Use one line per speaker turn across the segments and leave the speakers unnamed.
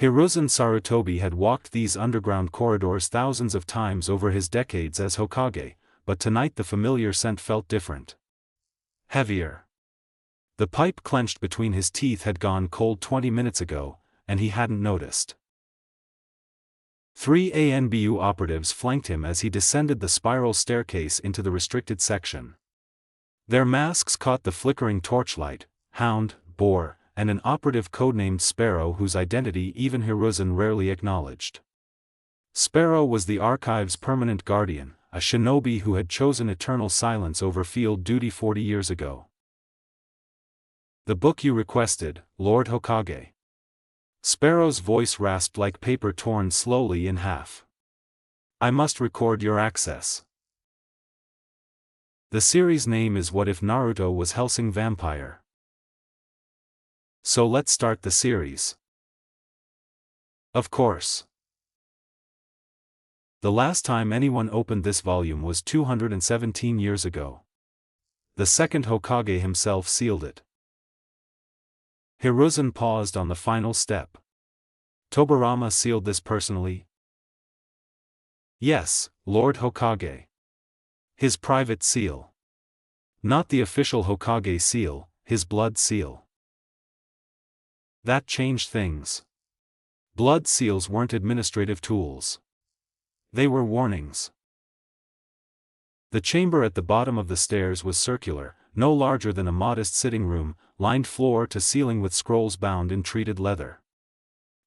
Hiruzen Sarutobi had walked these underground corridors thousands of times over his decades as Hokage, but tonight the familiar scent felt different. Heavier. The pipe clenched between his teeth had gone cold 20 minutes ago, and he hadn't noticed. 3 ANBU operatives flanked him as he descended the spiral staircase into the restricted section. Their masks caught the flickering torchlight, Hound, Boar, and an operative codenamed Sparrow whose identity even Hiruzen rarely acknowledged. Sparrow was the Archive's permanent guardian, a shinobi who had chosen eternal silence over field duty 40 years ago. "The book you requested, Lord Hokage." Sparrow's voice rasped like paper torn slowly in half. "I must record your access." The series name is What If Naruto Was Hellsing Vampire? So let's start the series. Of course. The last time anyone opened this volume was 217 years ago. The second Hokage himself sealed it. Hiruzen paused on the final step. Tobirama sealed this personally? Yes, Lord Hokage. His private seal. Not the official Hokage seal, his blood seal. That changed things. Blood seals weren't administrative tools. They were warnings. The chamber at the bottom of the stairs was circular, no larger than a modest sitting room, lined floor to ceiling with scrolls bound in treated leather.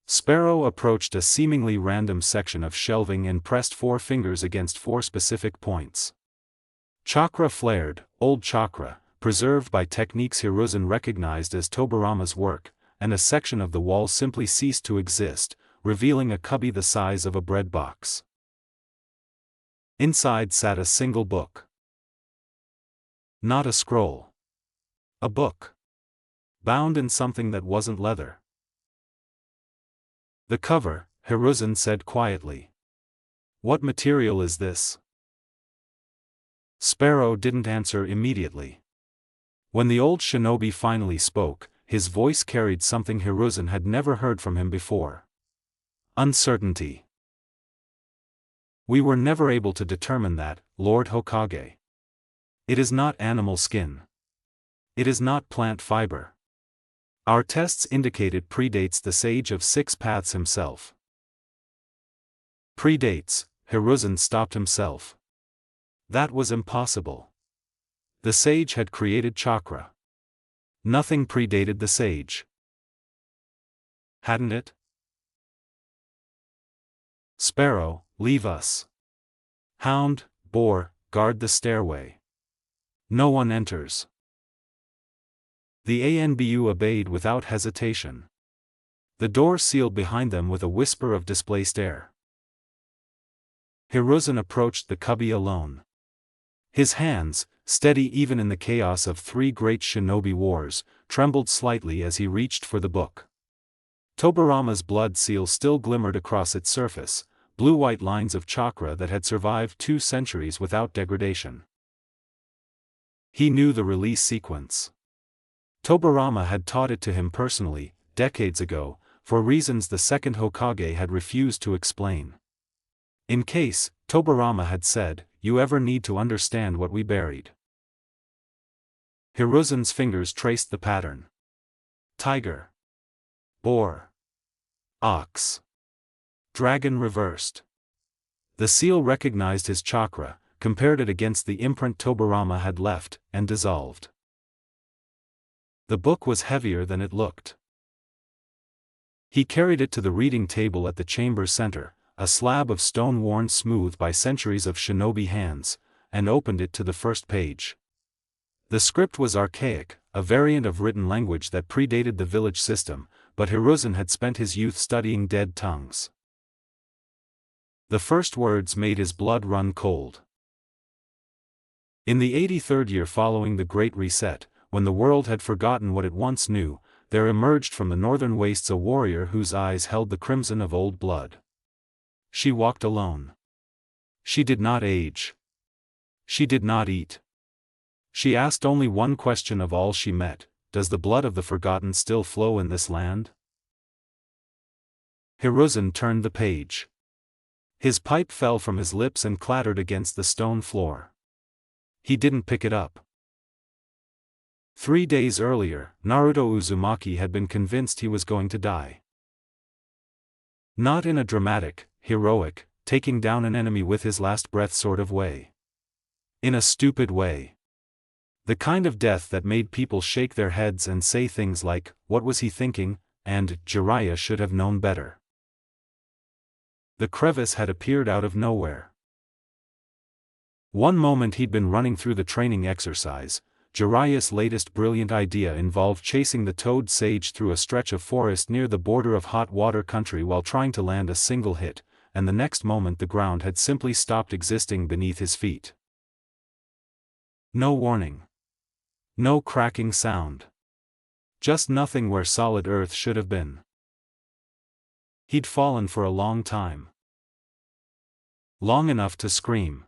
Sparrow approached a seemingly random section of shelving and pressed 4 fingers against 4 specific points. Chakra flared, old chakra, preserved by techniques Hiruzen recognized as Tobirama's work, and a section of the wall simply ceased to exist, revealing a cubby the size of a bread box. Inside sat a single book. Not a scroll. A book. Bound in something that wasn't leather. "The cover," Hiruzen said quietly. "What material is this?" Sparrow didn't answer immediately. When the old shinobi finally spoke, his voice carried something Hiruzen had never heard from him before. Uncertainty. "We were never able to determine that, Lord Hokage. It is not animal skin. It is not plant fiber. Our tests indicate it predates the Sage of 6 Paths himself." Predates, Hiruzen stopped himself. That was impossible. The sage had created chakra. Nothing predated the sage. Hadn't it? "Sparrow, leave us. Hound, Boar, guard the stairway. No one enters." The ANBU obeyed without hesitation. The door sealed behind them with a whisper of displaced air. Hiruzen approached the cubby alone. His hands, steady even in the chaos of 3 great shinobi wars, trembled slightly as he reached for the book. Tobirama's blood seal still glimmered across its surface, blue-white lines of chakra that had survived 2 centuries without degradation. He knew the release sequence. Tobirama had taught it to him personally, decades ago, for reasons the second Hokage had refused to explain. In case, Tobirama had said, "You ever need to understand what we buried." Hiruzen's fingers traced the pattern. Tiger. Boar. Ox. Dragon reversed. The seal recognized his chakra, compared it against the imprint Tobirama had left, and dissolved. The book was heavier than it looked. He carried it to the reading table at the chamber's center, a slab of stone worn smooth by centuries of shinobi hands, and opened it to the first page. The script was archaic, a variant of written language that predated the village system, but Hiruzen had spent his youth studying dead tongues. The first words made his blood run cold. In the 83rd year following the Great Reset, when the world had forgotten what it once knew, there emerged from the northern wastes a warrior whose eyes held the crimson of old blood. She walked alone. She did not age. She did not eat. She asked only one question of all she met: does the blood of the forgotten still flow in this land? Hiruzen turned the page. His pipe fell from his lips and clattered against the stone floor. He didn't pick it up. 3 days earlier, Naruto Uzumaki had been convinced he was going to die. Not in a dramatic, heroic, taking down an enemy with his last breath sort of way. In a stupid way. The kind of death that made people shake their heads and say things like, "What was he thinking?" and "Jiraiya should have known better." The crevice had appeared out of nowhere. One moment he'd been running through the training exercise, Jiraiya's latest brilliant idea involved chasing the toad sage through a stretch of forest near the border of hot water country while trying to land a single hit, and the next moment the ground had simply stopped existing beneath his feet. No warning. No cracking sound. Just nothing where solid earth should have been. He'd fallen for a long time. Long enough to scream.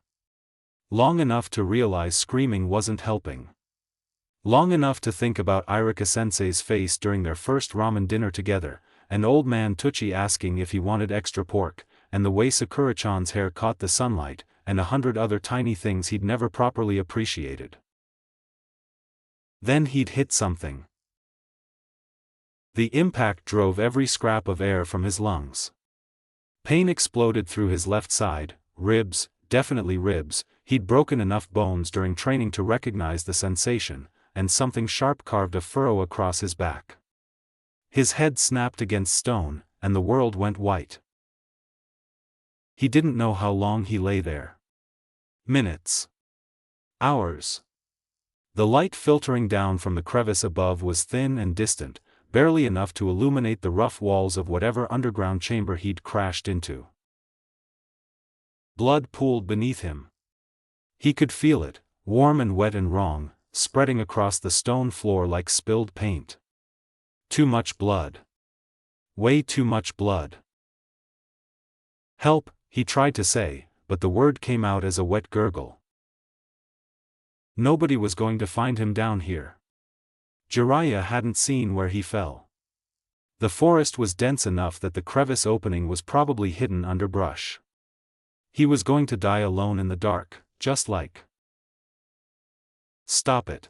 Long enough to realize screaming wasn't helping. Long enough to think about Irika-sensei's face during their first ramen dinner together, and old man Tucci asking if he wanted extra pork, and the way Sakura-chan's hair caught the sunlight, and 100 other tiny things he'd never properly appreciated. Then he'd hit something. The impact drove every scrap of air from his lungs. Pain exploded through his left side, ribs, definitely ribs. He'd broken enough bones during training to recognize the sensation, and something sharp carved a furrow across his back. His head snapped against stone, and the world went white. He didn't know how long he lay there. Minutes. Hours. The light filtering down from the crevice above was thin and distant, barely enough to illuminate the rough walls of whatever underground chamber he'd crashed into. Blood pooled beneath him. He could feel it, warm and wet and wrong, spreading across the stone floor like spilled paint. Too much blood. Way too much blood. "Help," he tried to say, but the word came out as a wet gurgle. Nobody was going to find him down here. Jiraiya hadn't seen where he fell. The forest was dense enough that the crevice opening was probably hidden under brush. He was going to die alone in the dark, just like. Stop it.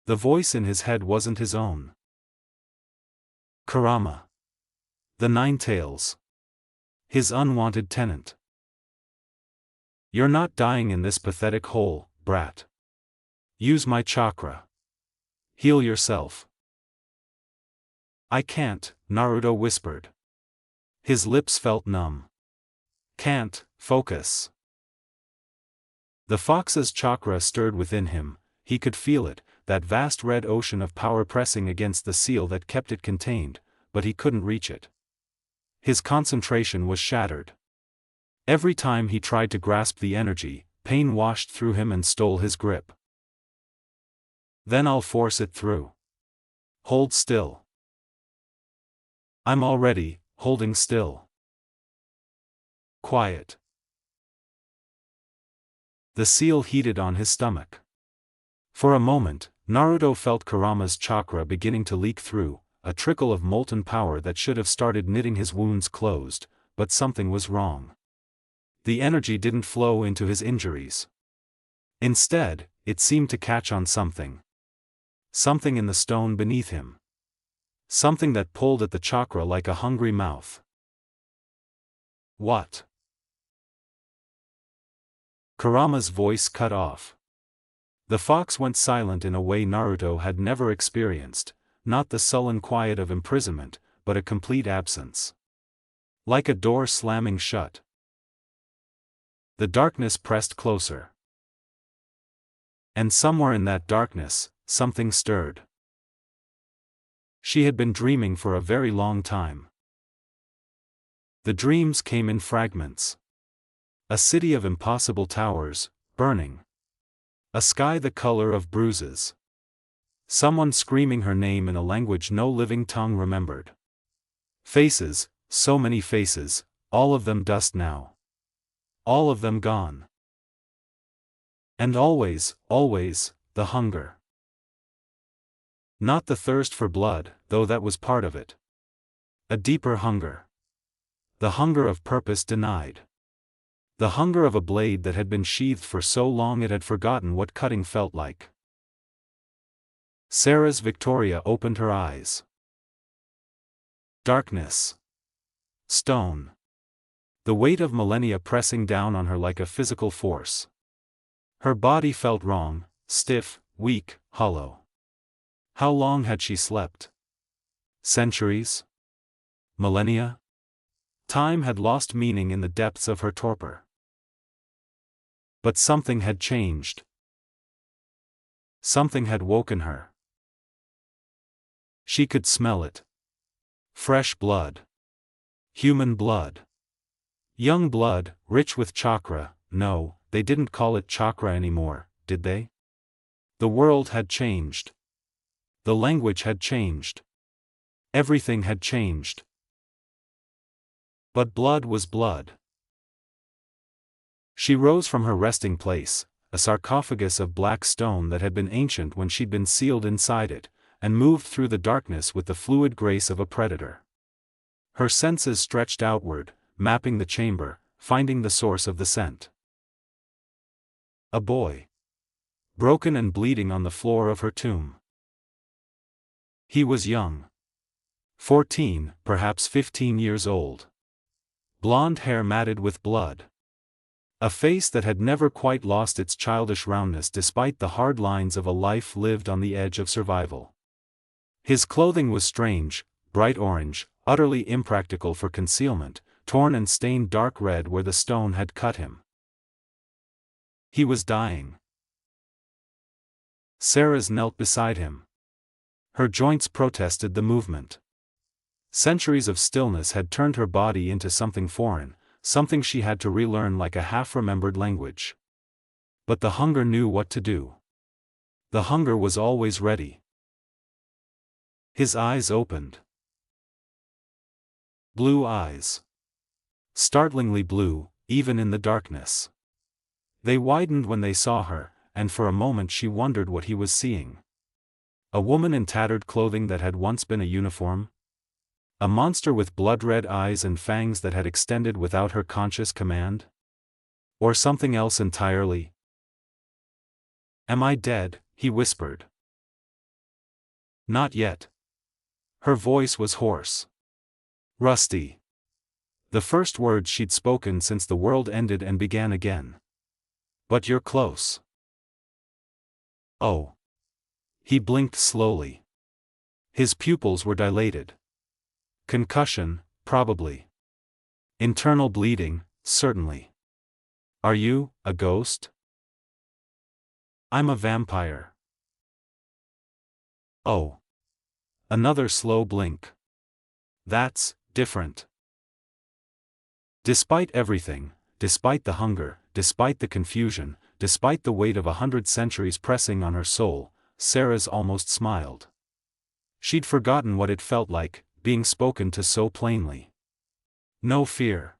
The voice in his head wasn't his own. Kurama. The Nine-Tails. His unwanted tenant. "You're not dying in this pathetic hole, brat. Use my chakra. Heal yourself." "I can't," Naruto whispered. His lips felt numb. "Can't focus." The fox's chakra stirred within him. He could feel it, that vast red ocean of power pressing against the seal that kept it contained, but he couldn't reach it. His concentration was shattered. Every time he tried to grasp the energy, pain washed through him and stole his grip. "Then I'll force it through. Hold still." "I'm already holding still." Quiet. The seal heated on his stomach. For a moment, Naruto felt Kurama's chakra beginning to leak through, a trickle of molten power that should have started knitting his wounds closed, but something was wrong. The energy didn't flow into his injuries. Instead, it seemed to catch on something. Something in the stone beneath him. Something that pulled at the chakra like a hungry mouth. "What?" Kurama's voice cut off. The fox went silent in a way Naruto had never experienced, not the sullen quiet of imprisonment, but a complete absence. Like a door slamming shut. The darkness pressed closer. And somewhere in that darkness, something stirred. She had been dreaming for a very long time. The dreams came in fragments. A city of impossible towers, burning. A sky the color of bruises. Someone screaming her name in a language no living tongue remembered. Faces, so many faces, all of them dust now. All of them gone. And always, always, the hunger. Not the thirst for blood, though that was part of it. A deeper hunger. The hunger of purpose denied. The hunger of a blade that had been sheathed for so long it had forgotten what cutting felt like. Sarah's Victoria opened her eyes. Darkness. Stone. The weight of millennia pressing down on her like a physical force. Her body felt wrong, stiff, weak, hollow. How long had she slept? Centuries? Millennia? Time had lost meaning in the depths of her torpor. But something had changed. Something had woken her. She could smell it. Fresh blood. Human blood. Young blood, rich with chakra. No, they didn't call it chakra anymore, did they? The world had changed. The language had changed. Everything had changed. But blood was blood. She rose from her resting place, a sarcophagus of black stone that had been ancient when she'd been sealed inside it, and moved through the darkness with the fluid grace of a predator. Her senses stretched outward, mapping the chamber, finding the source of the scent. A boy. Broken and bleeding on the floor of her tomb. He was young. 14, perhaps 15 years old. Blonde hair matted with blood. A face that had never quite lost its childish roundness despite the hard lines of a life lived on the edge of survival. His clothing was strange, bright orange, utterly impractical for concealment, torn and stained dark red where the stone had cut him. He was dying. Sarah's knelt beside him. Her joints protested the movement. Centuries of stillness had turned her body into something foreign, something she had to relearn like a half-remembered language. But the hunger knew what to do. The hunger was always ready. His eyes opened. Blue eyes. Startlingly blue, even in the darkness. They widened when they saw her, and for a moment she wondered what he was seeing. A woman in tattered clothing that had once been a uniform? A monster with blood-red eyes and fangs that had extended without her conscious command? Or something else entirely? "Am I dead?" he whispered. "Not yet." Her voice was hoarse. Rusty. The first words she'd spoken since the world ended and began again. "But you're close." "Oh." He blinked slowly. His pupils were dilated. Concussion, probably. Internal bleeding, certainly. "Are you a ghost?" "I'm a vampire." "Oh." Another slow blink. "That's different." Despite everything, despite the hunger, despite the confusion, despite the weight of 100 centuries pressing on her soul, Sarah's almost smiled. She'd forgotten what it felt like, being spoken to so plainly. No fear.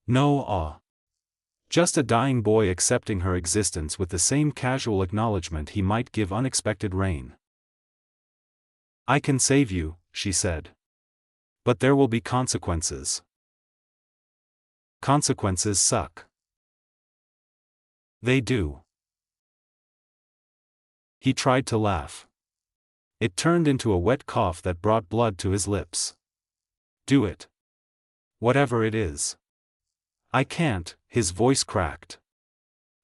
No awe. Just a dying boy accepting her existence with the same casual acknowledgement he might give unexpected rain. "I can save you," she said. "But there will be consequences." Consequences suck. They do. He tried to laugh. It turned into a wet cough that brought blood to his lips. "Do it. Whatever it is." "I can't," his voice cracked.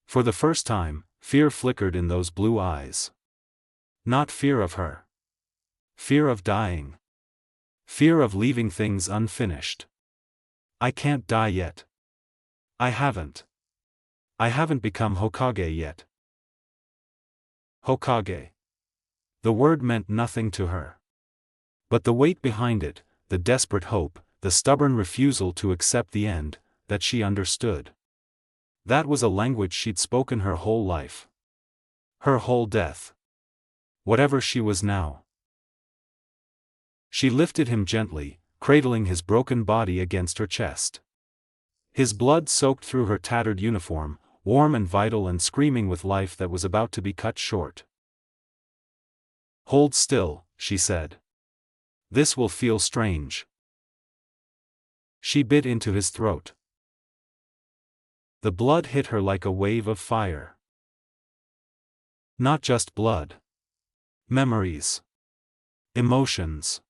For the first time, fear flickered in those blue eyes. Not fear of her. Fear of dying. Fear of leaving things unfinished. "I can't die yet. I haven't. I haven't become Hokage yet." Hokage. The word meant nothing to her. But the weight behind it, the desperate hope, the stubborn refusal to accept the end, that she understood. That was a language she'd spoken her whole life. Her whole death. Whatever she was now. She lifted him gently, cradling his broken body against her chest. His blood soaked through her tattered uniform, warm and vital and screaming with life that was about to be cut short. "Hold still," she said. "This will feel strange. She bit into his throat. The blood hit her like a wave of fire. Not just blood. Memories. Emotions.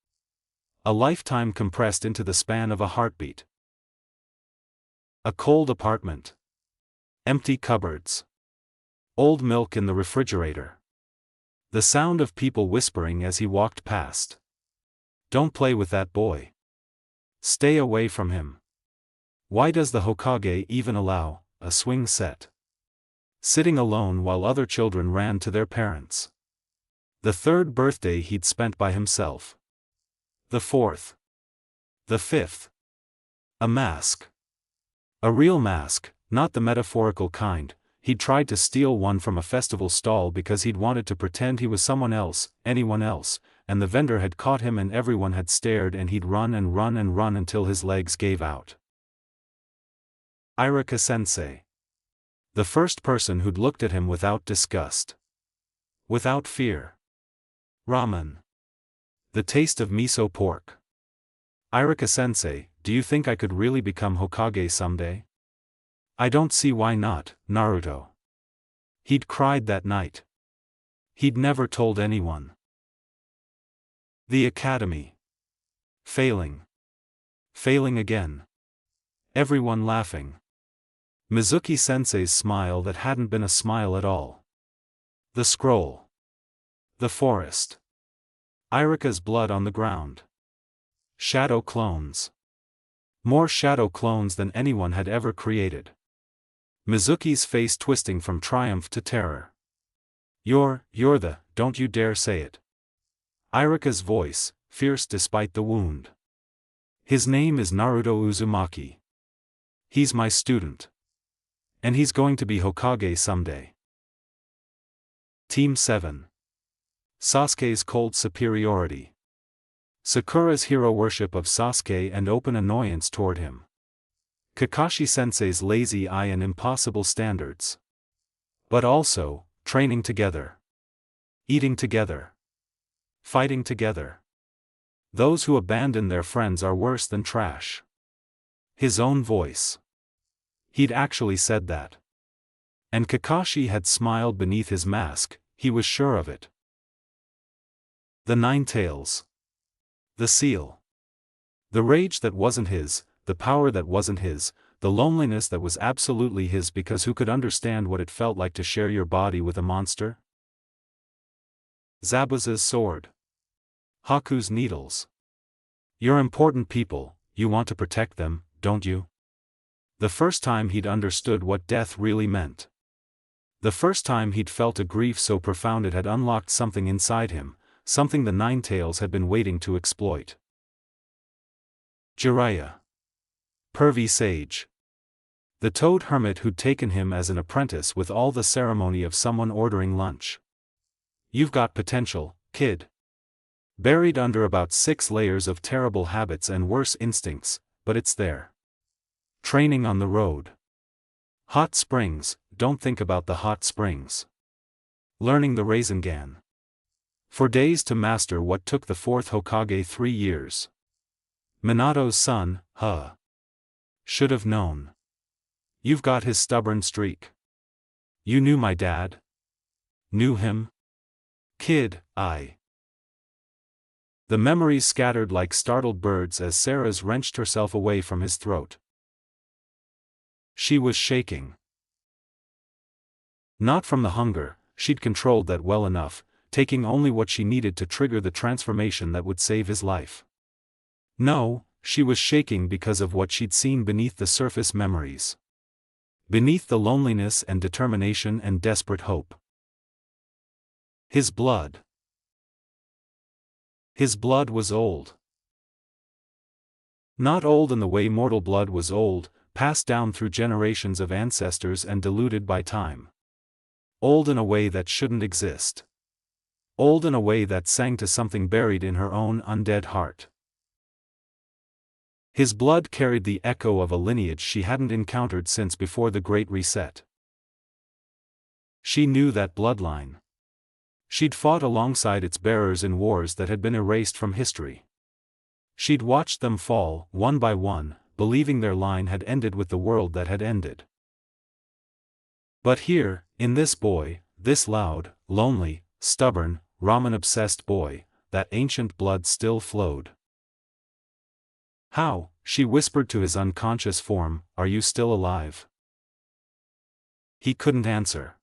A lifetime compressed into the span of a heartbeat. A cold apartment. Empty cupboards. Old milk in the refrigerator. The sound of people whispering as he walked past. Don't play with that boy. Stay away from him. Why does the Hokage even allow a swing set? Sitting alone while other children ran to their parents. The third birthday he'd spent by himself. The fourth. The fifth. A mask. A real mask, not the metaphorical kind. He'd tried to steal one from a festival stall because he'd wanted to pretend he was someone else, anyone else, and the vendor had caught him and everyone had stared and he'd run and run and run until his legs gave out. Iruka-sensei. The first person who'd looked at him without disgust. Without fear. Ramen. The taste of miso pork. Iruka-sensei, do you think I could really become Hokage someday? I don't see why not, Naruto. He'd cried that night. He'd never told anyone. The academy. Failing. Failing again. Everyone laughing. Mizuki-sensei's smile that hadn't been a smile at all. The scroll. The forest. Iruka's blood on the ground. Shadow clones. More shadow clones than anyone had ever created. Mizuki's face twisting from triumph to terror. You're the, don't you dare say it. Iruka's voice, fierce despite the wound. His name is Naruto Uzumaki. He's my student. And he's going to be Hokage someday. Team 7. Sasuke's cold superiority. Sakura's hero worship of Sasuke and open annoyance toward him. Kakashi-sensei's lazy eye and impossible standards. But also, training together. Eating together. Fighting together. Those who abandon their friends are worse than trash. His own voice. He'd actually said that. And Kakashi had smiled beneath his mask, he was sure of it. The Nine Tails. The seal. The rage that wasn't his, the power that wasn't his, the loneliness that was absolutely his because who could understand what it felt like to share your body with a monster? Zabuza's sword. Haku's needles. You're important people, you want to protect them, don't you? The first time he'd understood what death really meant. The first time he'd felt a grief so profound it had unlocked something inside him, something the Nine Tails had been waiting to exploit. Jiraiya. Pervy sage. The toad hermit who'd taken him as an apprentice with all the ceremony of someone ordering lunch. You've got potential, kid. Buried under about 6 layers of terrible habits and worse instincts, but it's there. Training on the road. Hot springs, don't think about the hot springs. Learning the Rasengan. For days to master what took the 4th Hokage 3 years. Minato's son, should have known. You've got his stubborn streak. You knew my dad? Knew him? Kid, I. The memories scattered like startled birds as Sarah's wrenched herself away from his throat. She was shaking. Not from the hunger, she'd controlled that well enough, taking only what she needed to trigger the transformation that would save his life. No, she was shaking because of what she'd seen beneath the surface memories. Beneath the loneliness and determination and desperate hope. His blood. His blood was old. Not old in the way mortal blood was old, passed down through generations of ancestors and diluted by time. Old in a way that shouldn't exist. Old in a way that sang to something buried in her own undead heart. His blood carried the echo of a lineage she hadn't encountered since before the Great Reset. She knew that bloodline. She'd fought alongside its bearers in wars that had been erased from history. She'd watched them fall, one by one, believing their line had ended with the world that had ended. But here, in this boy, this loud, lonely, stubborn, ramen-obsessed boy, that ancient blood still flowed. "How," she whispered to his unconscious form, "are you still alive?" He couldn't answer.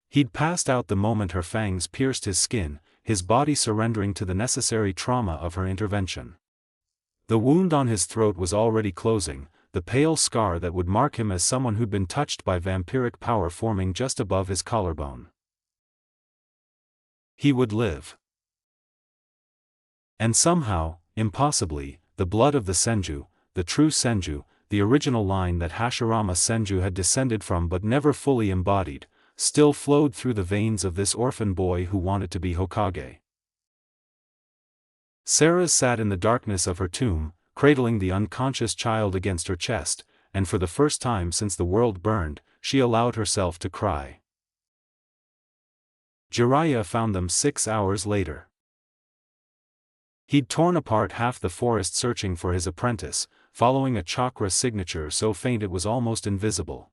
He'd passed out the moment her fangs pierced his skin, his body surrendering to the necessary trauma of her intervention. The wound on his throat was already closing, the pale scar that would mark him as someone who'd been touched by vampiric power forming just above his collarbone. He would live. And somehow, impossibly, the blood of the Senju, the true Senju, the original line that Hashirama Senju had descended from but never fully embodied, still flowed through the veins of this orphan boy who wanted to be Hokage. Sarah sat in the darkness of her tomb, cradling the unconscious child against her chest, and for the first time since the world burned, she allowed herself to cry. Jiraiya found them 6 hours later. He'd torn apart half the forest searching for his apprentice, following a chakra signature so faint it was almost invisible.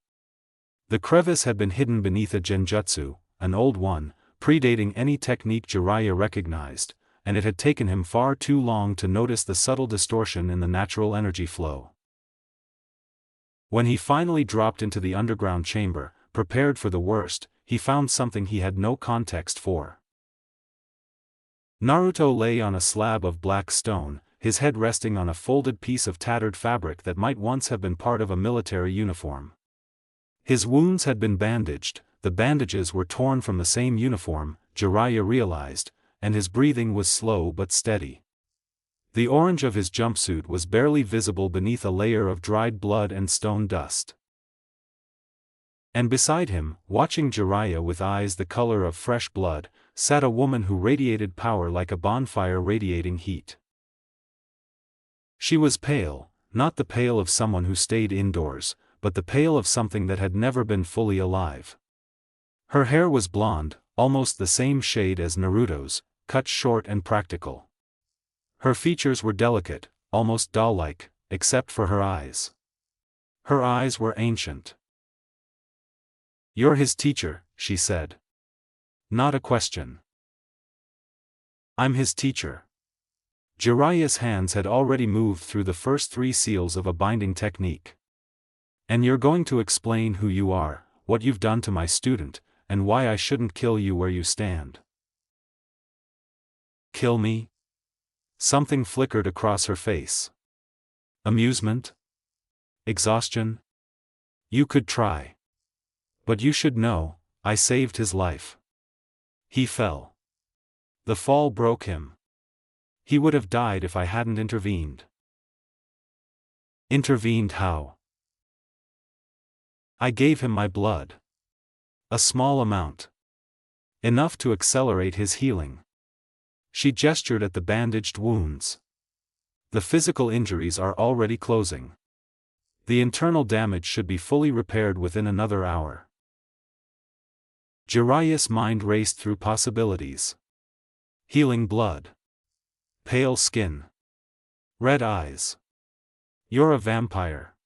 The crevice had been hidden beneath a genjutsu, an old one, predating any technique Jiraiya recognized, and it had taken him far too long to notice the subtle distortion in the natural energy flow. When he finally dropped into the underground chamber, prepared for the worst, he found something he had no context for. Naruto lay on a slab of black stone, his head resting on a folded piece of tattered fabric that might once have been part of a military uniform. His wounds had been bandaged, the bandages were torn from the same uniform, Jiraiya realized, and his breathing was slow but steady. The orange of his jumpsuit was barely visible beneath a layer of dried blood and stone dust. And beside him, watching Jiraiya with eyes the color of fresh blood, sat a woman who radiated power like a bonfire radiating heat. She was pale, not the pale of someone who stayed indoors, but the pale of something that had never been fully alive. Her hair was blonde, almost the same shade as Naruto's, cut short and practical. Her features were delicate, almost doll-like, except for her eyes. Her eyes were ancient. "You're his teacher," she said. Not a question. "I'm his teacher." Jiraiya's hands had already moved through the first 3 seals of a binding technique. "And you're going to explain who you are, what you've done to my student, and why I shouldn't kill you where you stand." "Kill me?" Something flickered across her face. Amusement? Exhaustion? "You could try. But you should know, I saved his life." He fell. The fall broke him. He would have died if I hadn't intervened. Intervened how? I gave him my blood. A small amount. Enough to accelerate his healing. She gestured at the bandaged wounds. The physical injuries are already closing. The internal damage should be fully repaired within another hour. Jiraiya's mind raced through possibilities. Healing blood. Pale skin. Red eyes. "You're a vampire."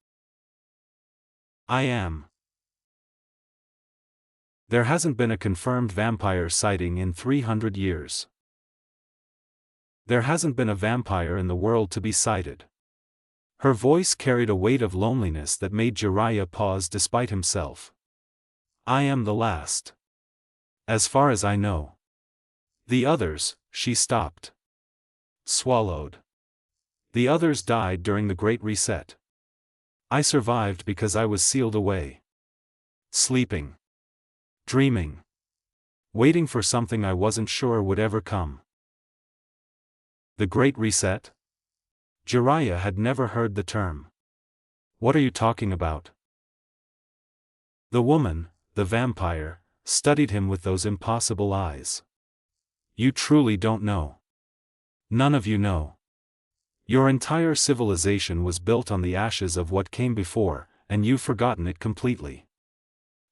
"I am." "There hasn't been a confirmed vampire sighting in 300 years. There hasn't been a vampire in the world to be sighted." Her voice carried a weight of loneliness that made Jiraiya pause despite himself. "I am the last. As far as I know. The others," she stopped. Swallowed. "The others died during the Great Reset. I survived because I was sealed away. Sleeping. Dreaming. Waiting for something I wasn't sure would ever come." The Great Reset? Jiraiya had never heard the term. "What are you talking about?" The woman, the vampire, studied him with those impossible eyes. "You truly don't know. None of you know. Your entire civilization was built on the ashes of what came before, and you've forgotten it completely.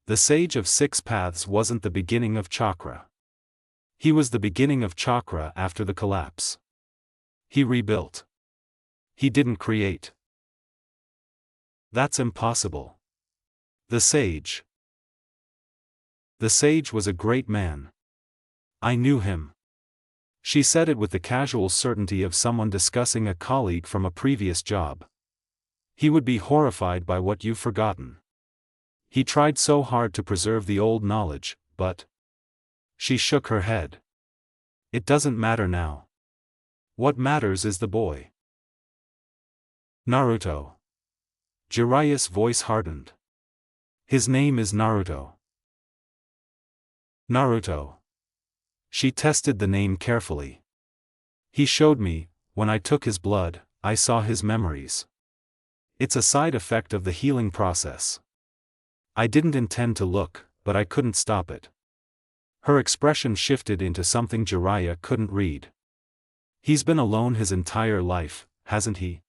The Sage of 6 Paths wasn't the beginning of chakra. He was the beginning of chakra after the collapse. He rebuilt. He didn't create." That's impossible. The sage. The sage was a great man. I knew him. She said it with the casual certainty of someone discussing a colleague from a previous job. He would be horrified by what you've forgotten. He tried so hard to preserve the old knowledge, but... She shook her head. It doesn't matter now. What matters is the boy. Naruto. Jiraiya's voice hardened. His name is Naruto. Naruto. She tested the name carefully. He showed me, when I took his blood, I saw his memories. It's a side effect of the healing process. I didn't intend to look, but I couldn't stop it. Her expression shifted into something Jiraiya couldn't read. He's been alone his entire life, hasn't he?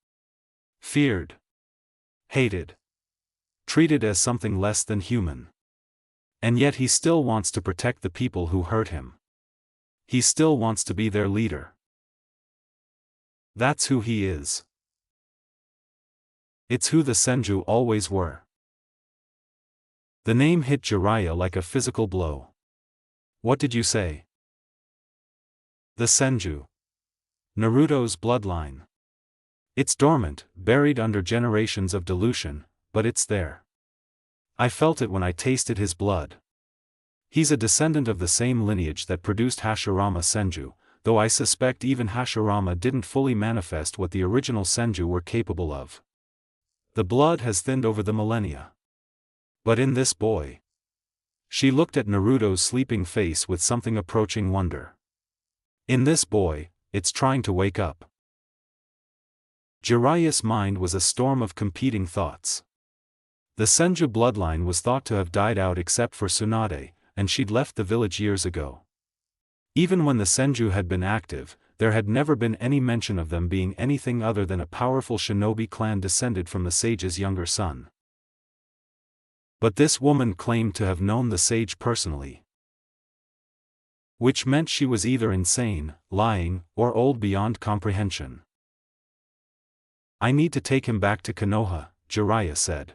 Feared. Hated. Treated as something less than human. And yet he still wants to protect the people who hurt him. He still wants to be their leader. That's who he is. It's who the Senju always were. The name hit Jiraiya like a physical blow. What did you say? The Senju. Naruto's bloodline. It's dormant, buried under generations of dilution, but it's there. I felt it when I tasted his blood. He's a descendant of the same lineage that produced Hashirama Senju, though I suspect even Hashirama didn't fully manifest what the original Senju were capable of. The blood has thinned over the millennia. But in this boy... She looked at Naruto's sleeping face with something approaching wonder. In this boy, it's trying to wake up. Jiraiya's mind was a storm of competing thoughts. The Senju bloodline was thought to have died out except for Tsunade, and she'd left the village years ago. Even when the Senju had been active, there had never been any mention of them being anything other than a powerful shinobi clan descended from the sage's younger son. But this woman claimed to have known the sage personally. Which meant she was either insane, lying, or old beyond comprehension. I need to take him back to Konoha, Jiraiya said.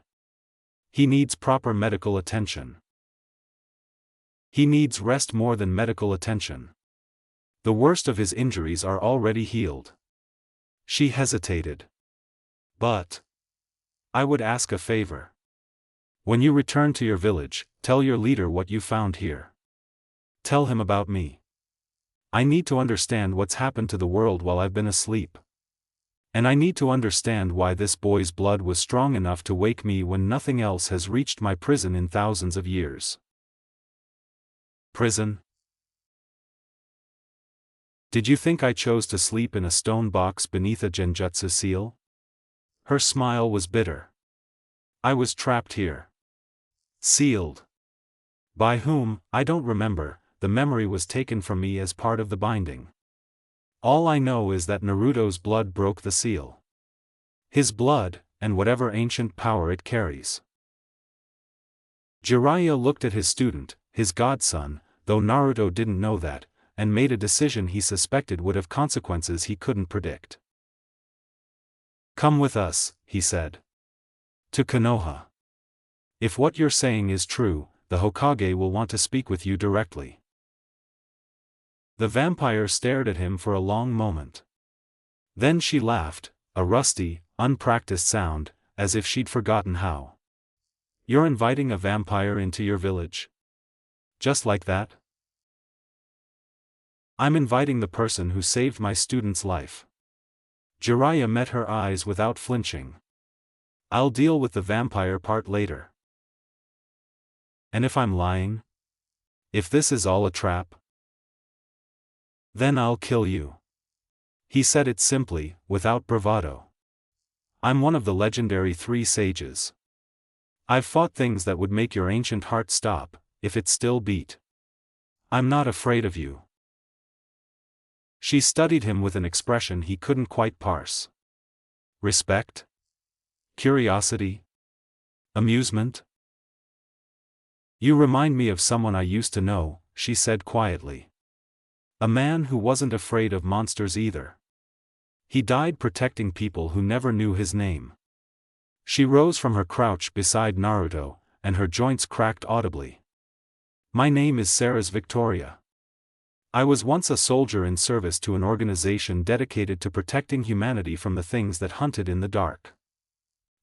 He needs proper medical attention. He needs rest more than medical attention. The worst of his injuries are already healed. She hesitated. But... I would ask a favor. When you return to your village, tell your leader what you found here. Tell him about me. I need to understand what's happened to the world while I've been asleep. And I need to understand why this boy's blood was strong enough to wake me when nothing else has reached my prison in thousands of years. Prison? Did you think I chose to sleep in a stone box beneath a genjutsu seal? Her smile was bitter. I was trapped here. Sealed. By whom, I don't remember, the memory was taken from me as part of the binding. All I know is that Naruto's blood broke the seal. His blood, and whatever ancient power it carries. Jiraiya looked at his student, his godson, though Naruto didn't know that, and made a decision he suspected would have consequences he couldn't predict. Come with us, he said. To Konoha. If what you're saying is true, the Hokage will want to speak with you directly. The vampire stared at him for a long moment. Then she laughed, a rusty, unpracticed sound, as if she'd forgotten how. You're inviting a vampire into your village? Just like that? I'm inviting the person who saved my student's life. Jiraiya met her eyes without flinching. I'll deal with the vampire part later. And if I'm lying? If this is all a trap? Then I'll kill you. He said it simply, without bravado. I'm one of the legendary 3 sages. I've fought things that would make your ancient heart stop, if it still beat. I'm not afraid of you. She studied him with an expression he couldn't quite parse. Respect? Curiosity? Amusement? You remind me of someone I used to know, she said quietly. A man who wasn't afraid of monsters either. He died protecting people who never knew his name. She rose from her crouch beside Naruto, and her joints cracked audibly. My name is Sarah's Victoria. I was once a soldier in service to an organization dedicated to protecting humanity from the things that hunted in the dark.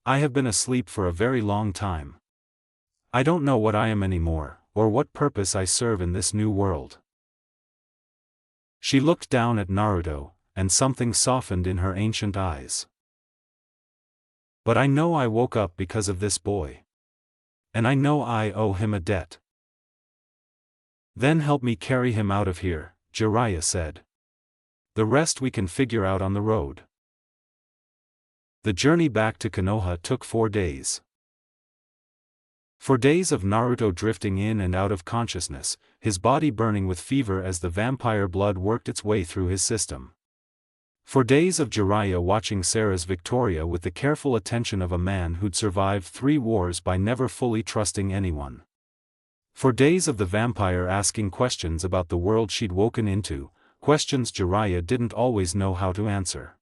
I have been asleep for a very long time. I don't know what I am anymore, or what purpose I serve in this new world. She looked down at Naruto, and something softened in her ancient eyes. But I know I woke up because of this boy. And I know I owe him a debt. Then help me carry him out of here, Jiraiya said. The rest we can figure out on the road. The journey back to Konoha took 4 days. 4 days of Naruto drifting in and out of consciousness, his body burning with fever as the vampire blood worked its way through his system. 4 days of Jiraiya watching Sarah's Victoria with the careful attention of a man who'd survived 3 wars by never fully trusting anyone. 4 days of the vampire asking questions about the world she'd woken into, questions Jiraiya didn't always know how to answer.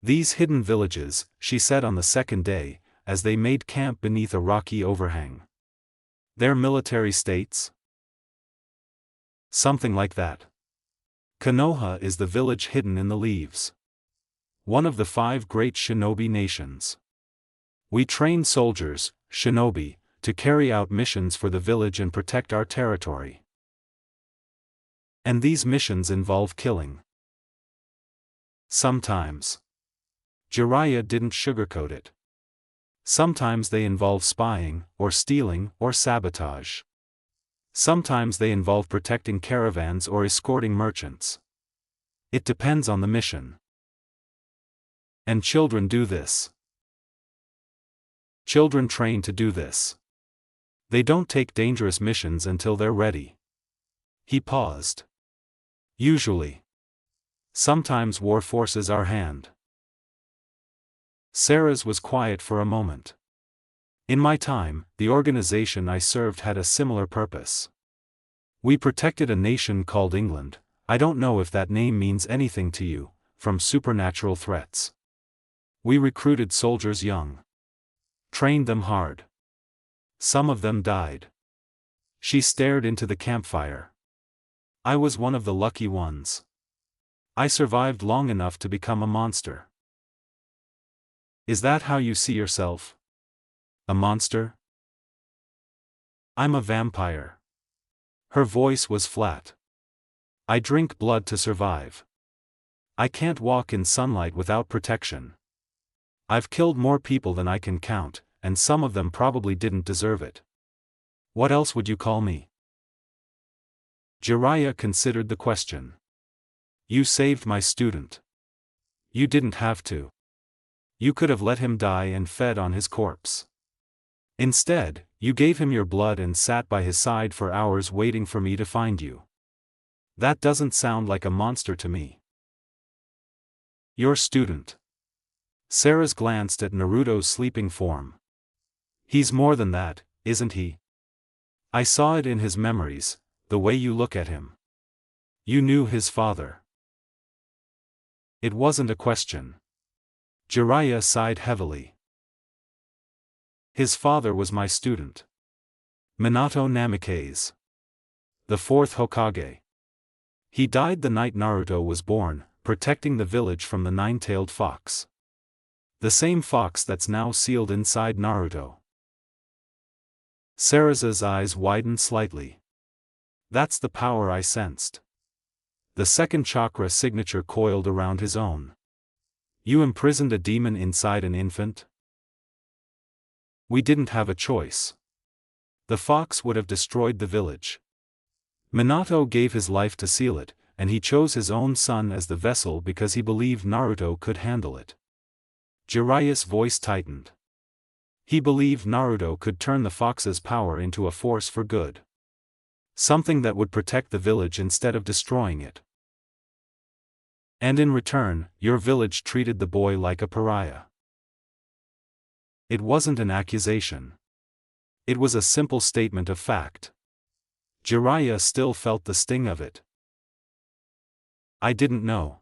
These hidden villages, she said on the 2nd day, as they made camp beneath a rocky overhang. They're military states? Something like that. Konoha is the village hidden in the leaves. One of the 5 great shinobi nations. We train soldiers, shinobi, to carry out missions for the village and protect our territory. And these missions involve killing. Sometimes. Jiraiya didn't sugarcoat it. Sometimes they involve spying, or stealing, or sabotage. Sometimes they involve protecting caravans or escorting merchants. It depends on the mission. And children do this. Children train to do this. They don't take dangerous missions until they're ready. He paused. Usually. Sometimes war forces our hand. Sarah's was quiet for a moment. In my time, the organization I served had a similar purpose. We protected a nation called England. I don't know if that name means anything to you, from supernatural threats. We recruited soldiers young. Trained them hard. Some of them died. She stared into the campfire. I was one of the lucky ones. I survived long enough to become a monster. Is that how you see yourself? A monster? I'm a vampire. Her voice was flat. I drink blood to survive. I can't walk in sunlight without protection. I've killed more people than I can count, and some of them probably didn't deserve it. What else would you call me? Jiraiya considered the question. You saved my student. You didn't have to. You could have let him die and fed on his corpse. Instead, you gave him your blood and sat by his side for hours waiting for me to find you. That doesn't sound like a monster to me. Your student. Sarah's glanced at Naruto's sleeping form. He's more than that, isn't he? I saw it in his memories, the way you look at him. You knew his father. It wasn't a question. Jiraiya sighed heavily. His father was my student. Minato Namikaze. The 4th Hokage. He died the night Naruto was born, protecting the village from the 9-tailed fox. The same fox that's now sealed inside Naruto. Sarah's eyes widened slightly. That's the power I sensed. The 2nd chakra signature coiled around his own. You imprisoned a demon inside an infant? We didn't have a choice. The fox would have destroyed the village. Minato gave his life to seal it, and he chose his own son as the vessel because he believed Naruto could handle it. Jiraiya's voice tightened. He believed Naruto could turn the fox's power into a force for good. Something that would protect the village instead of destroying it. And in return, your village treated the boy like a pariah. It wasn't an accusation. It was a simple statement of fact. Jiraiya still felt the sting of it. I didn't know.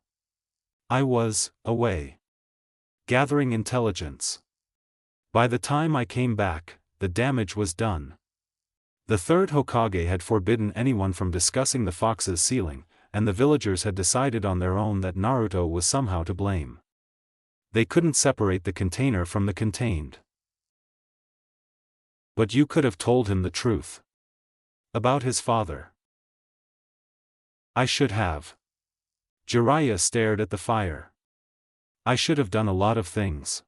I was away. Gathering intelligence. By the time I came back, the damage was done. The third Hokage had forbidden anyone from discussing the fox's sealing, and the villagers had decided on their own that Naruto was somehow to blame. They couldn't separate the container from the contained. But you could have told him the truth. About his father. I should have. Jiraiya stared at the fire. I should have done a lot of things.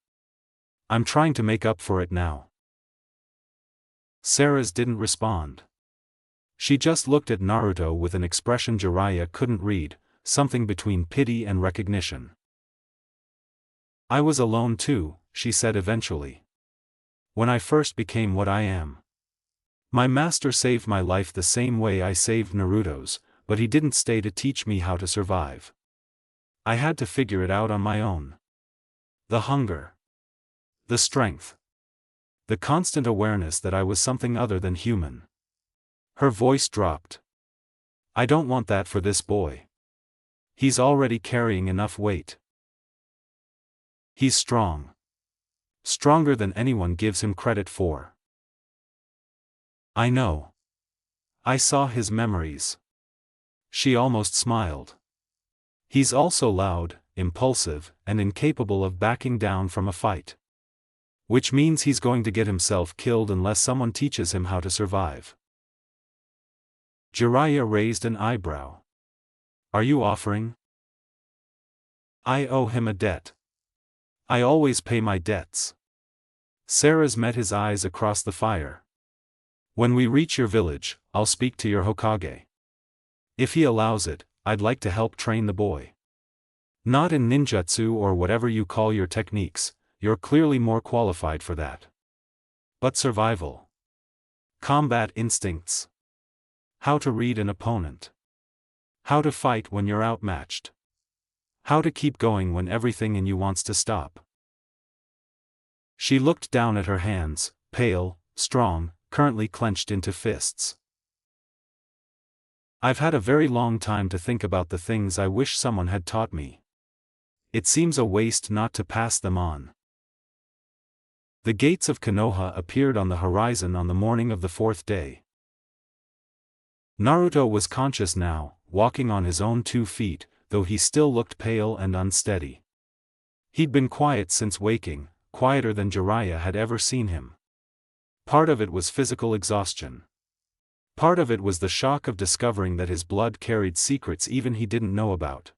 I'm trying to make up for it now. Sarah's didn't respond. She just looked at Naruto with an expression Jiraiya couldn't read, something between pity and recognition. I was alone too, she said eventually. When I first became what I am. My master saved my life the same way I saved Naruto's, but he didn't stay to teach me how to survive. I had to figure it out on my own. The hunger. The strength. The constant awareness that I was something other than human. Her voice dropped. I don't want that for this boy. He's already carrying enough weight. He's strong. Stronger than anyone gives him credit for. I know. I saw his memories. She almost smiled. He's also loud, impulsive, and incapable of backing down from a fight. Which means he's going to get himself killed unless someone teaches him how to survive. Jiraiya raised an eyebrow. Are you offering? I owe him a debt. I always pay my debts. Sarah's met his eyes across the fire. When we reach your village, I'll speak to your Hokage. If he allows it, I'd like to help train the boy. Not in ninjutsu or whatever you call your techniques, you're clearly more qualified for that. But survival. Combat instincts. How to read an opponent. How to fight when you're outmatched. How to keep going when everything in you wants to stop. She looked down at her hands, pale, strong, currently clenched into fists. I've had a very long time to think about the things I wish someone had taught me. It seems a waste not to pass them on. The gates of Konoha appeared on the horizon on the morning of the fourth day. Naruto was conscious now, walking on his own 2 feet, though he still looked pale and unsteady. He'd been quiet since waking, quieter than Jiraiya had ever seen him. Part of it was physical exhaustion. Part of it was the shock of discovering that his blood carried secrets even he didn't know about.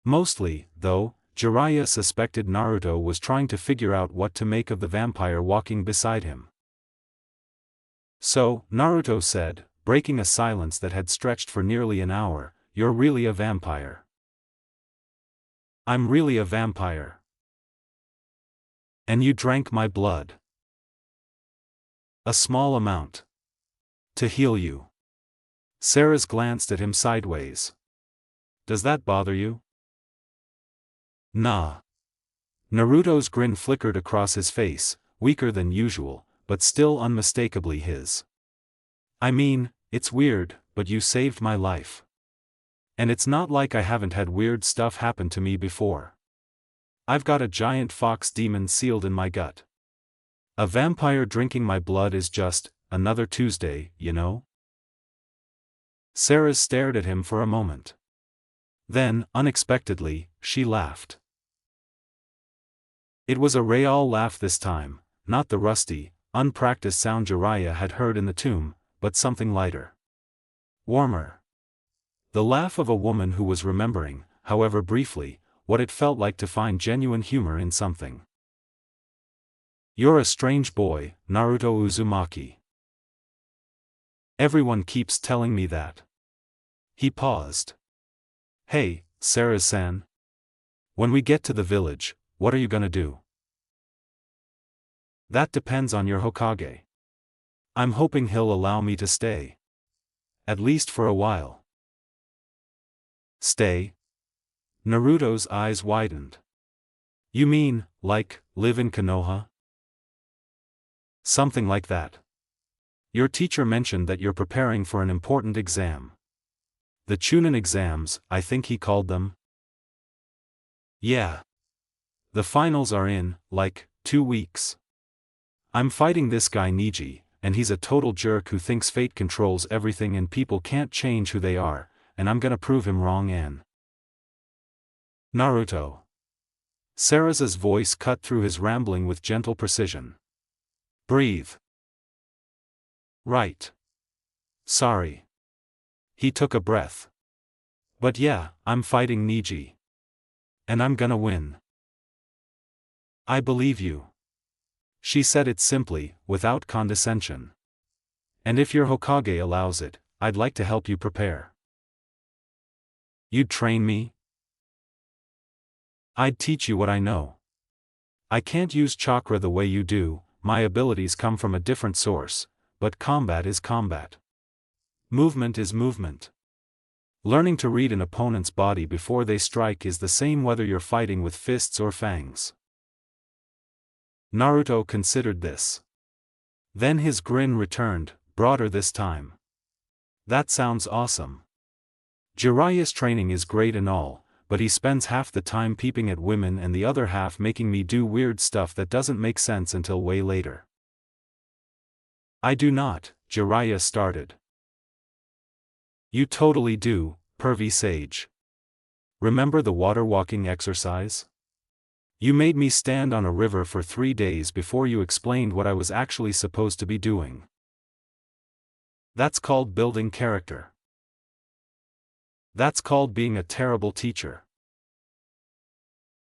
Mostly, though, Jiraiya suspected Naruto was trying to figure out what to make of the vampire walking beside him. So, Naruto said, breaking a silence that had stretched for nearly an hour, "You're really a vampire." "I'm really a vampire." "And you drank my blood." "A small amount. To heal you." Sarah's glanced at him sideways. "Does that bother you?" "Nah." Naruto's grin flickered across his face, weaker than usual, but still unmistakably his. "I mean, it's weird, but you saved my life. And it's not like I haven't had weird stuff happen to me before. I've got a giant fox demon sealed in my gut. A vampire drinking my blood is just another Tuesday, you know?" Sarah stared at him for a moment. Then, unexpectedly, she laughed. It was a real laugh this time, not the rusty, unpracticed sound Jiraiya had heard in the tomb, but something lighter. Warmer. The laugh of a woman who was remembering, however briefly, what it felt like to find genuine humor in something. "You're a strange boy, Naruto Uzumaki. Everyone keeps telling me that." He paused. "Hey, Sarah-san. When we get to the village, what are you gonna do?" "That depends on your Hokage. I'm hoping he'll allow me to stay. At least for a while." "Stay?" Naruto's eyes widened. "You mean, like, live in Konoha?" "Something like that. Your teacher mentioned that you're preparing for an important exam. The Chunin exams, I think he called them." "Yeah. The finals are in, like, 2 weeks. I'm fighting this guy Niji, and he's a total jerk who thinks fate controls everything and people can't change who they are, and I'm gonna prove him wrong. And Naruto. Sarah's voice cut through his rambling with gentle precision. Breathe. Right. Sorry. He took a breath. But yeah, I'm fighting Niji. And I'm gonna win. I believe you. She said it simply, without condescension. And if your Hokage allows it, I'd like to help you prepare. You'd train me? I'd teach you what I know. I can't use chakra the way you do, my abilities come from a different source, but combat is combat. Movement is movement. Learning to read an opponent's body before they strike is the same whether you're fighting with fists or fangs. Naruto considered this. Then his grin returned, broader this time. That sounds awesome. Jiraiya's training is great and all, but he spends half the time peeping at women and the other half making me do weird stuff that doesn't make sense until way later. I do not, Jiraiya started. You totally do, pervy sage. Remember the water walking exercise? You made me stand on a river for 3 days before you explained what I was actually supposed to be doing. That's called building character. That's called being a terrible teacher.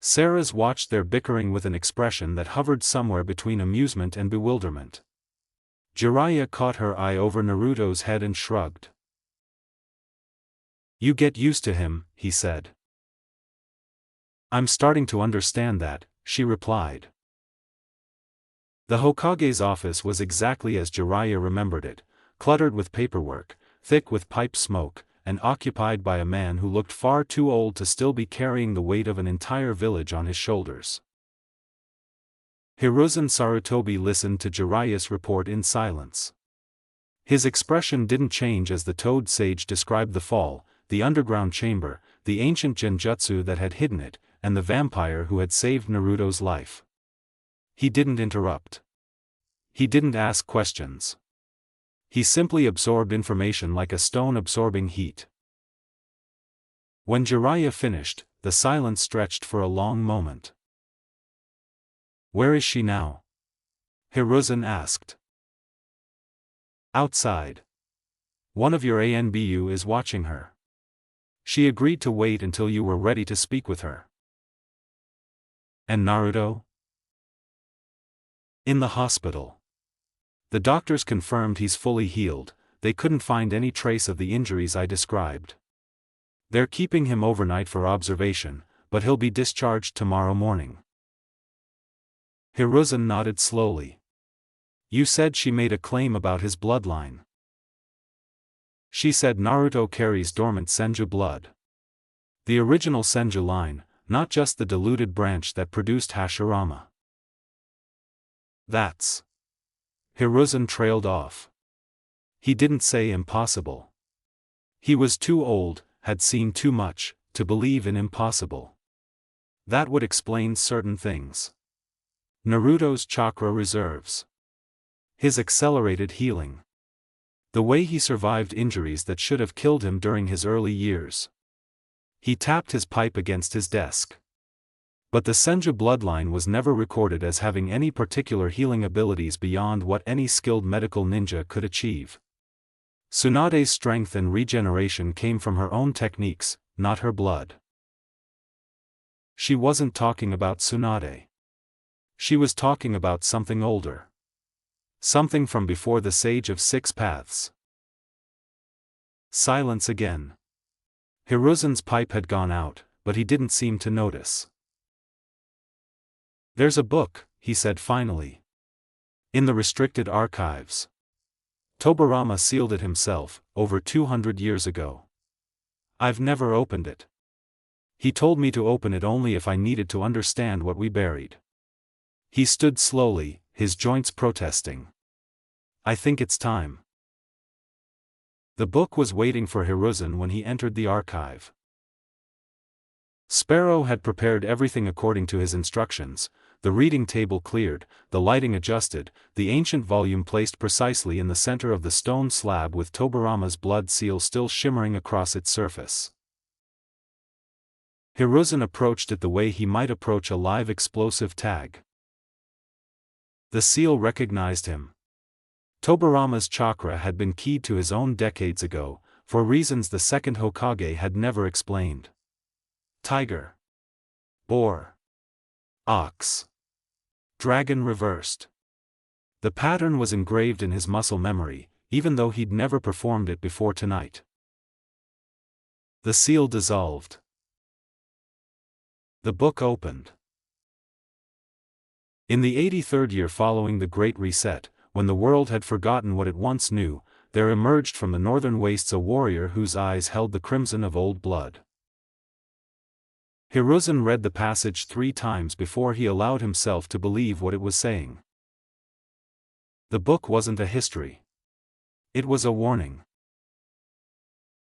Sarah's watched their bickering with an expression that hovered somewhere between amusement and bewilderment. Jiraiya caught her eye over Naruto's head and shrugged. You get used to him, he said. I'm starting to understand that, she replied. The Hokage's office was exactly as Jiraiya remembered it, cluttered with paperwork, thick with pipe smoke, and occupied by a man who looked far too old to still be carrying the weight of an entire village on his shoulders. Hiruzen Sarutobi listened to Jiraiya's report in silence. His expression didn't change as the Toad Sage described the fall, the underground chamber, the ancient genjutsu that had hidden it, and the vampire who had saved Naruto's life. He didn't interrupt. He didn't ask questions. He simply absorbed information like a stone absorbing heat. When Jiraiya finished, the silence stretched for a long moment. Where is she now? Hiruzen asked. Outside. One of your ANBU is watching her. She agreed to wait until you were ready to speak with her. And Naruto? In the hospital. The doctors confirmed he's fully healed, they couldn't find any trace of the injuries I described. They're keeping him overnight for observation, but he'll be discharged tomorrow morning. Hiruzen nodded slowly. You said she made a claim about his bloodline. She said Naruto carries dormant Senju blood. The original Senju line, not just the diluted branch that produced Hashirama. That's... Hiruzen trailed off. He didn't say impossible. He was too old, had seen too much, to believe in impossible. That would explain certain things. Naruto's chakra reserves. His accelerated healing. The way he survived injuries that should have killed him during his early years. He tapped his pipe against his desk. But the Senju bloodline was never recorded as having any particular healing abilities beyond what any skilled medical ninja could achieve. Tsunade's strength and regeneration came from her own techniques, not her blood. She wasn't talking about Tsunade. She was talking about something older. Something from before the Sage of Six Paths. Silence again. Hiruzen's pipe had gone out, but he didn't seem to notice. There's a book, he said finally. In the restricted archives. Tobirama sealed it himself, over 200 years ago. I've never opened it. He told me to open it only if I needed to understand what we buried. He stood slowly, his joints protesting. I think it's time. The book was waiting for Hiruzen when he entered the archive. Sparrow had prepared everything according to his instructions, the reading table cleared, the lighting adjusted, the ancient volume placed precisely in the center of the stone slab with Tobarama's blood seal still shimmering across its surface. Hiruzen approached it the way he might approach a live explosive tag. The seal recognized him. Tobarama's chakra had been keyed to his own decades ago, for reasons the second Hokage had never explained. Tiger. Boar. Ox. Dragon reversed. The pattern was engraved in his muscle memory, even though he'd never performed it before tonight. The seal dissolved. The book opened. In the 83rd year following the Great Reset, when the world had forgotten what it once knew, there emerged from the northern wastes a warrior whose eyes held the crimson of old blood. Hiruzen read the passage 3 times before he allowed himself to believe what it was saying. The book wasn't a history. It was a warning.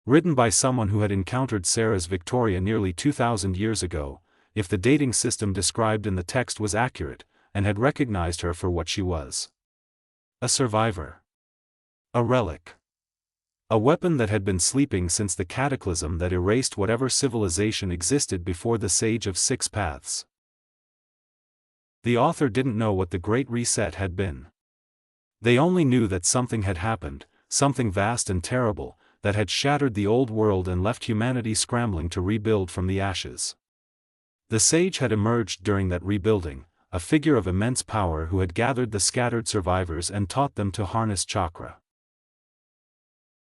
Written by someone who had encountered Sarah's Victoria nearly 2,000 years ago, if the dating system described in the text was accurate, and had recognized her for what she was. A survivor. A relic. A weapon that had been sleeping since the cataclysm that erased whatever civilization existed before the Sage of Six Paths. The author didn't know what the Great Reset had been. They only knew that something had happened, something vast and terrible, that had shattered the old world and left humanity scrambling to rebuild from the ashes. The sage had emerged during that rebuilding, a figure of immense power who had gathered the scattered survivors and taught them to harness chakra.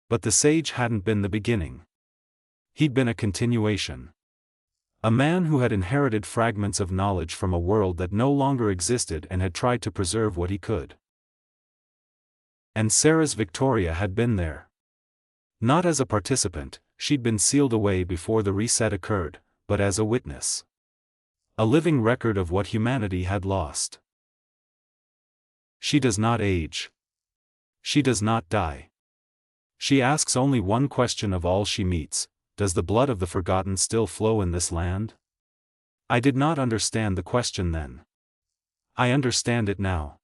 But the sage hadn't been the beginning. He'd been a continuation. A man who had inherited fragments of knowledge from a world that no longer existed and had tried to preserve what he could. And Sarah's Victoria had been there. Not as a participant, she'd been sealed away before the reset occurred, but as a witness. A living record of what humanity had lost. She does not age. She does not die. She asks only one question of all she meets: does the blood of the forgotten still flow in this land? I did not understand the question then. I understand it now.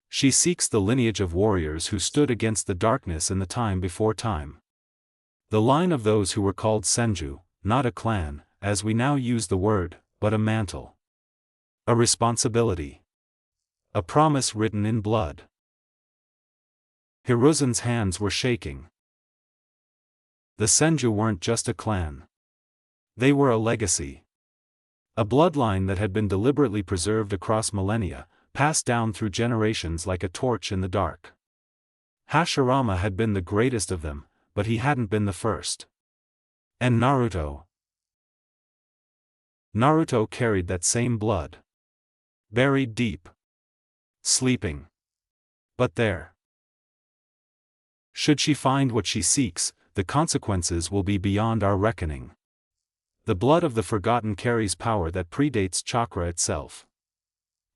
She seeks the lineage of warriors who stood against the darkness in the time before time. The line of those who were called Senju, not a clan, as we now use the word, but a mantle. A responsibility. A promise written in blood. Hiruzen's hands were shaking. The Senju weren't just a clan. They were a legacy. A bloodline that had been deliberately preserved across millennia, passed down through generations like a torch in the dark. Hashirama had been the greatest of them, but he hadn't been the first. And Naruto. Naruto carried that same blood. Buried deep. Sleeping. But there. Should she find what she seeks, the consequences will be beyond our reckoning. The blood of the forgotten carries power that predates chakra itself.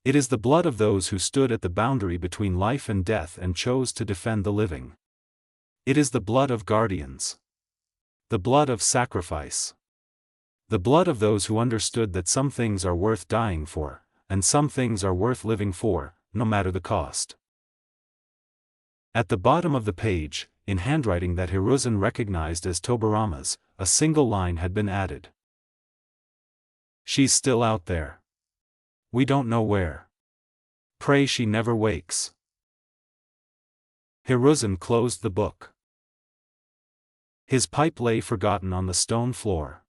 It is the blood of those who stood at the boundary between life and death and chose to defend the living. It is the blood of guardians. The blood of sacrifice. The blood of those who understood that some things are worth dying for, and some things are worth living for, no matter the cost. At the bottom of the page, in handwriting that Hiruzen recognized as Tobarama's, a single line had been added. She's still out there. We don't know where. Pray she never wakes. Hiruzen closed the book. His pipe lay forgotten on the stone floor.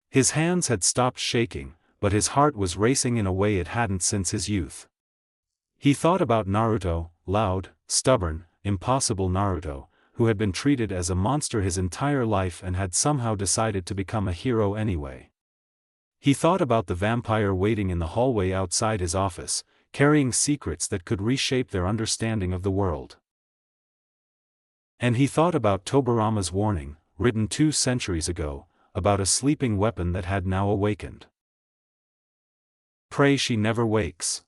His hands had stopped shaking, but his heart was racing in a way it hadn't since his youth. He thought about Naruto, loud, stubborn, impossible Naruto, who had been treated as a monster his entire life and had somehow decided to become a hero anyway. He thought about the vampire waiting in the hallway outside his office, carrying secrets that could reshape their understanding of the world. And he thought about Tobarama's warning, written 2 centuries ago, about a sleeping weapon that had now awakened. Pray she never wakes.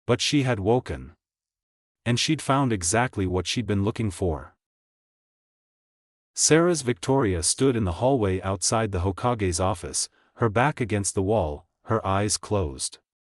But she had woken. And she'd found exactly what she'd been looking for. Sarah's Victoria stood in the hallway outside the Hokage's office, her back against the wall, her eyes closed.